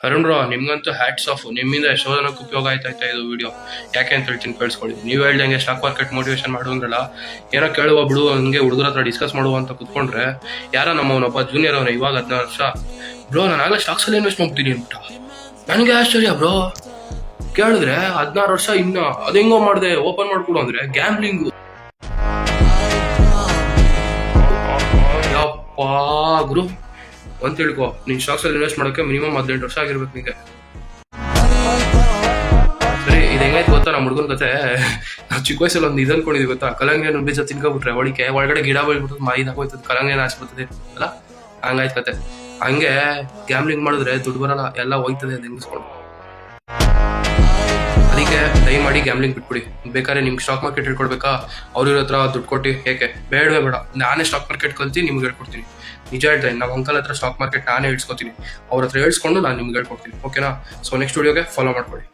Arun bro, ನಿಮ್ಗಂತೂ hats off. ನಿಮ್ಮಿಂದ ಎಷ್ಟೋ ಜನಕ್ಕೆ ಉಪಯೋಗ ಆಯ್ತಾ ಇದು ವಿಡಿಯೋ. ಯಾಕೆ ಅಂತ ಹೇಳ್ತೀನಿ, ಕೇಳಿಸ್ಕೊಳ್ಳಿ. ನೀವು ಹೇಳ್ದಂಗೆ ಸ್ಟಾಕ್ ಮಾರ್ಕೆಟ್ ಮೋಟಿವೇಶನ್ ಮಾಡುವಂದ್ರಲ್ಲ, ಏನೋ ಕೇಳುವ ಬಿಡು, ಹಂಗೆ ಹುಡುಗರ ಹತ್ರ ಡಿಸ್ಕಸ್ ಮಾಡುವ ಅಂತ ಕುತ್ಕೊಂಡ್ರೆ, ಯಾರೋ ನಮ್ಮವನೊಬ್ಬ ಜೂನಿಯರ್ ಅವನ, ಇವಾಗ 16 ವರ್ಷ. ಬ್ರೋ, ನಾನು ಆಗಲೇ ಸ್ಟಾಕ್ಸಲ್ಲಿ ಇನ್ವೆಸ್ಟ್ ಮಾಡ್ತೀನಿ ಅಂದ್ಬಿಟ್ಟ. ನನಗೆ ಆಶ್ಚರ್ಯ ಬ್ರೋ. ಕೇಳಿದ್ರೆ 16 ವರ್ಷ ಇನ್ನ ಅದು ಹೆಂಗೋ ಮಾಡಿದೆ, ಓಪನ್ ಮಾಡ್ಕೊಡು ಅಂದ್ರೆ ಗ್ಯಾಮ್ಲಿಂಗು. ಯಪ್ಪಾ ಗುರು, ಅಂತ ತಿಳ್ಕೊ, ನೀನ್ ಸ್ಟಾಕ್ಸ್ ಅಲ್ಲಿ ಇನ್ವೆಸ್ಟ್ ಮಾಡೋಕೆ ಮಿನಿಮಮ್ 18 ವರ್ಷ ಆಗಿರ್ಬೇಕು ನಿಂಗೆ. ಸರಿ, ಇದು ಹೆಂಗಾಯ್ತು ಗೊತ್ತಾ ನಮ್ಮ ಹುಡುಗನ ಕತೆ? ನಾವು ಚಿಕ್ಕ ವಯಸ್ಸಲ್ಲಿ ಒಂದು ಇದು ಅನ್ಕೊಂಡಿದ್ವಿ ಗೊತ್ತಾ, ಕಲಂಗಡಿ ಬೀಜ ತಿನ್ಕೊಬಿಟ್ರೆ ಒಳಗಡೆ ಗಿಡ ಬೆಳ್ಬಿಟ್ಟು ಇದಾಗೋಯ್ತದೆ, ಕಲಂಗಡಿ ಹಾಚ್ಬಿಡ್ತದೆ ಅಲ್ಲ, ಹಂಗಾಯ್ತು ಕತೆ. ಹಂಗೆ ಗ್ಯಾಮ್ಲಿಂಗ್ ಮಾಡಿದ್ರೆ ದುಡ್ಡು ಬರಲ್ಲ, ಎಲ್ಲ ಹೋಯ್ತದೆ ಅದು ಹೆಂಗಿಸ್ಕೊಂಡು. ಅದಕ್ಕೆ ದಯಮಾಡಿ ಗ್ಯಾಮ್ಲಿಂಗ್ ಬಿಟ್ಬಿಡಿ. ಬೇಕಾದ್ರೆ ನಿಮ್ಗೆ ಸ್ಟಾಕ್ ಮಾರ್ಕೆಟ್ ಹೇಳ್ಕೊಡ್ಬೇಕಾ, ಅವ್ರ ಹತ್ರ ದುಡ್ಡು ಕೊಟ್ಟು ಏಕೆ? ಬೇಡವೇ ಬೇಡ. ನಾನೇ ಸ್ಟಾಕ್ ಮಾರ್ಕೆಟ್ ಕಲ್ತು ನಿಮ್ಗೆ ಹೇಳ್ಕೊಡ್ತೀನಿ. ನಿಜ ಹೇಳ್ತೀನಿ, ನಮ್ಮ ಅಂಕಲ್ ಹತ್ರ ಸ್ಟಾಕ್ ಮಾರ್ಕೆಟ್ ನಾನೇ ಹೇಳ್ಸ್ಕೊತೀನಿ. ಅವ್ರ ಹತ್ರ ಹೇಳ್ಸ್ಕೊಂಡು ನಾನು ನಿಮ್ಗೆ ಹೇಳ್ಕೊಡ್ತೀನಿ. ಓಕೆನಾ? ಸೊ ನೆಕ್ಸ್ಟ್ ವಿಡಿಯೋಗೆ ಫಾಲೋ ಮಾಡ್ಕೊಳ್ಳಿ.